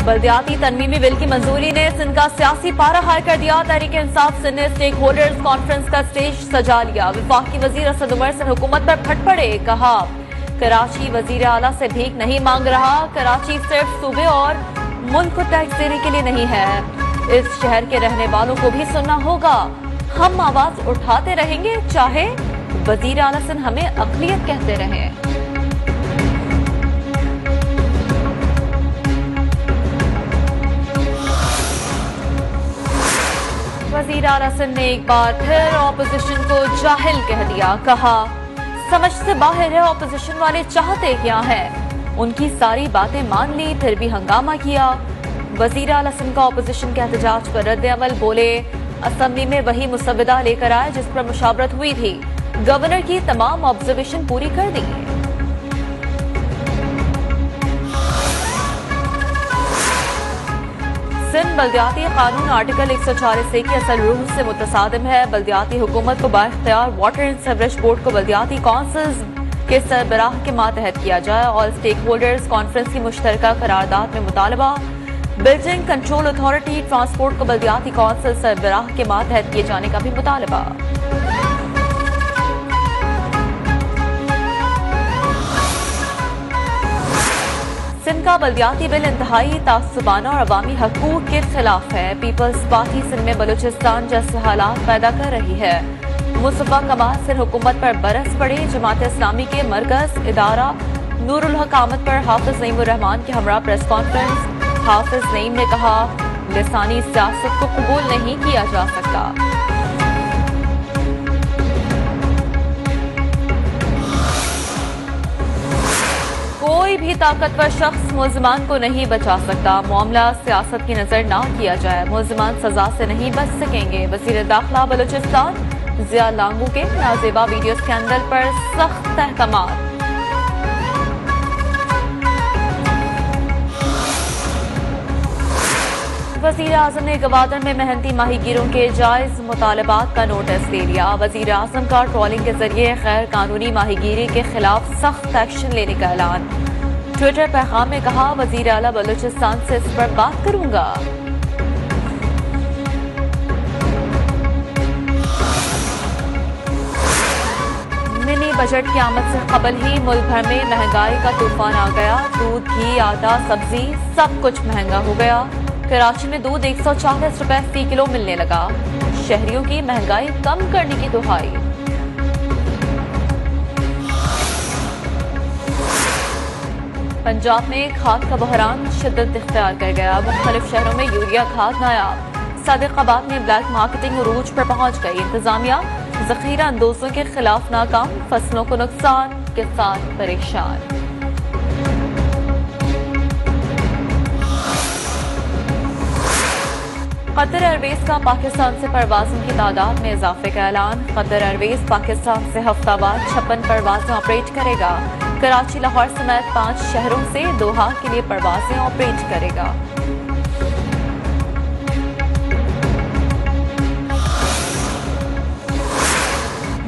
बल्दियाती तरमीमी bill की मंजूरी ने सिंध का सियासी पारा हाई कर दिया। तहरीक इंसाफ सिंध ने स्टेक होल्डर्स कॉन्फ्रेंस का स्टेज सजा लिया। वफाकी वजीर असद उमर से हुकूमत पर फट पड़े। कहा कराची वजीर आला से भीख नहीं मांग रहा। कराची सिर्फ सूबे और मुल्क को टैक्स देने के लिए नहीं है। इस शहर के रहने वालों को भी सुनना होगा। हम आवाज उठाते रहेंगे चाहे वजीर आला सिंध हमें अकलियत कहते रहें। वजीर आला सिंध ने एक बार फिर ऑपोजिशन को जाहिल कह दिया। कहा समझ से बाहर है ऑपोजिशन वाले चाहते क्या है। उनकी सारी बातें मान ली फिर भी हंगामा किया। वजीर आला सिंध का ऑपोजिशन के एहतजाज पर रद्द अमल। बोले असेंबली में वही मुसविदा लेकर आए जिस पर मुशावरत हुई थी। गवर्नर की तमाम ऑब्जर्वेशन पूरी कर दी। सिंध बल्दियाती कानून आर्टिकल 140A की असल रूह से मुतसादिम है। बल्दियाती हुकूमत को बाइख्तियार वाटर एंड सीवरेज बोर्ड को बल्दियाती काउंसिल्स के सरबराह के मातहत किया जाए। और स्टेक होल्डर्स कॉन्फ्रेंस की मुश्तरका करारदाद में मुतालबा। बिल्डिंग कंट्रोल अथॉरिटी ट्रांसपोर्ट को बल्दियाती काउंसिल सरबराह के मातहत किए जाने का भी मुतालबा। सिंध का बल्दियाती बिल इंतहाई तासुबाना और अवामी हकूक के खिलाफ है। पीपल्स पार्टी सिंध में बलूचिस्तान जैसे हालात पैदा कर रही है। मुस्तफा कमाल सिंध हुकूमत पर बरस पड़े। जमात इस्लामी के मरकज इदारा नूरुल हक आमद पर हाफिज नईमुर रहमान के हमरा प्रेस कॉन्फ्रेंस। हाफिज नईम ने कहा लिसानी सियासत को कबूल नहीं किया जा सकता। कोई भी ताकतवर शख्स मुल्जिमान को नहीं बचा सकता। मामला सियासत की नजर ना किया जाए। मुल्जिमान सजा से नहीं बच सकेंगे। वजीर दाखिला बलूचिस्तान जिया लांगू के नाजेबा वीडियो स्कैंडल पर सख्त अहकामात। वजीर आजम ने गवादर में मेहनती माहीगीरों के जायज मुतालबात का नोटिस दे लिया। वजीर आजम का ट्रॉलिंग के जरिए गैर कानूनी माहीगीरी के खिलाफ सख्त एक्शन लेने का ऐलान। ट्विटर पैगाम में कहा वजीर आला बलूचिस्तान से इस पर बात करूंगा। मिनी बजट की आमद से कबल ही मुल्क भर में महंगाई का तूफान आ गया। दूध घी आटा सब्जी सब कुछ महंगा हो गया। कराची में दूध 140 रुपए फी किलो मिलने लगा। शहरियों की महंगाई कम करने की दुहाई। पंजाब में खाद का बहरान शिद्दत इख्तियार कर गया। मुख्तलिफ शहरों में यूरिया खाद नायाब। सादिकाबाद में ब्लैक मार्केटिंग उरूज पर पहुंच गई। इंतजामिया जखीरा अंदोजों के खिलाफ नाकाम। फसलों को नुकसान, किसान परेशान। कतर एयरवेज का पाकिस्तान से परवाजों की तादाद में इजाफे का ऐलान। कतर एयरवेज पाकिस्तान से हफ्तावार 56 परवाजें ऑपरेट करेगा। कराची लाहौर समेत 5 शहरों से दोहा के लिए परवाजें ऑपरेट करेगा।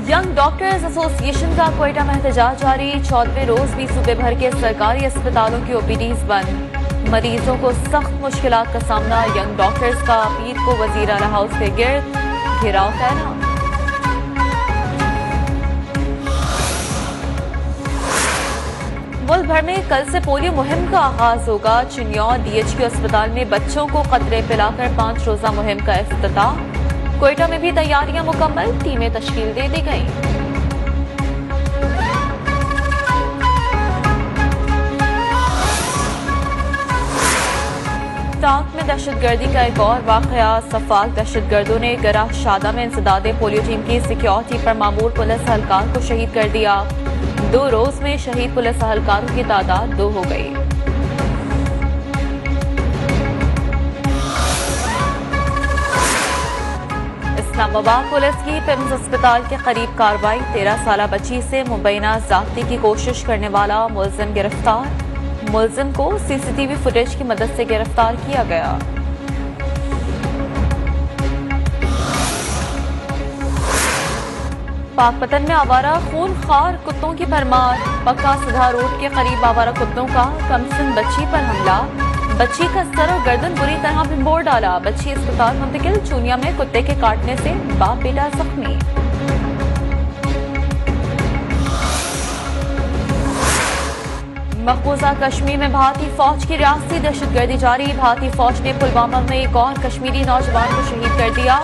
यंग डॉक्टर्स एसोसिएशन का क्वेटा में एहतजाज जारी। 14वें रोज भी सूबे भर के सरकारी अस्पतालों की ओपीडीज बंद। मरीजों को सख्त मुश्किलात का सामना। यंग डॉक्टर्स का पीर को वजीर आला हाउस के गिर्द घेराव करना। मुल्क भर में कल से पोलियो मुहिम का आगाज होगा। चिन्यौर डीएचक्यू अस्पताल में बच्चों को कतरे पिलाकर 5 रोजा मुहिम का इफ्तिताह। क्वेटा में भी तैयारियां मुकम्मल। टीमें तश्कील दे दी गई। टांक में दहशतगर्दी का एक और वाकया। सफाक दहशतगर्दों ने गराह शादा में इंसदादे पोलियो टीम की सिक्योरिटी पर मामूर पुलिस एहलकार को शहीद कर दिया। 2 रोज में शहीद पुलिस एहलकारों की तादाद 2 हो गई। इस्लामाबाद पुलिस की पिम्स अस्पताल के करीब कार्रवाई। 13 साला बच्ची से मुबैना ज़्यादती की कोशिश करने वाला मुलजिम गिरफ्तार। मुलजिम को सीसीटीवी फुटेज की मदद से गिरफ्तार किया गया। पाकपतन में आवारा खूनखार कुत्तों की भरमार। पक्का सुधा रोड के करीब आवारा कुत्तों का कमसिन बच्ची पर हमला। बच्ची का सर और गर्दन बुरी तरह भिंबोर डाला, बच्ची अस्पताल मुंतकिल। चूनिया में कुत्ते के काटने से बाप बेटा जख्मी। मकबूजा कश्मीर में भारतीय फौज की रियासती दहशतगर्दी जारी। भारतीय फौज ने पुलवामा में एक और कश्मीरी नौजवान को शहीद कर दिया।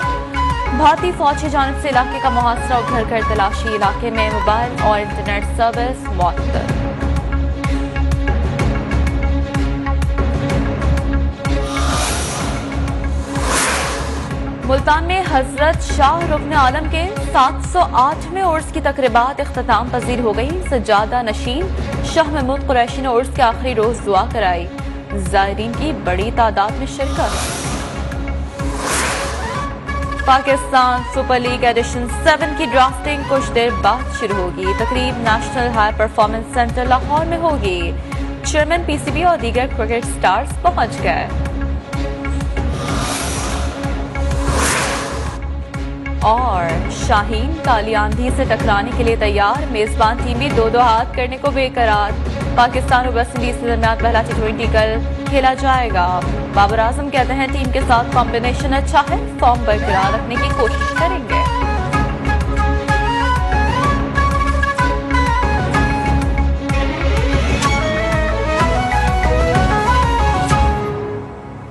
भारतीय फौज की जानिब से इलाके का मुहासरा और घर घर तलाशी। इलाके में मोबाइल और इंटरनेट सर्विस मुअत्तल। मुल्तान में हजरत शाह रुकन आलम के 708वें उर्स की तकरीबात इख्तिताम पजीर हो गई। सज्जादा नशीन शाह महमूद कुरैशी ने उर्स के आखिरी रोज दुआ कराई। ज़ायरीन की बड़ी तादाद में शिरकत। पाकिस्तान सुपर लीग एडिशन 7 की ड्राफ्टिंग कुछ देर बाद शुरू होगी। तकरीब national high performance centre Lahore में होगी। चेयरमैन पीसीबी और दीगर क्रिकेट स्टार्स पहुंच गए। और शाहीन काली आंधी से टकराने के लिए तैयार। मेजबान टीम भी 2-2 हाथ करने को बेकरार। पाकिस्तान और वेस्ट इंडीज के दरमियान पहला T20 कल खेला जाएगा। बाबर आजम कहते हैं टीम के साथ कॉम्बिनेशन अच्छा है, फॉर्म बरकरार रखने की कोशिश करेंगे।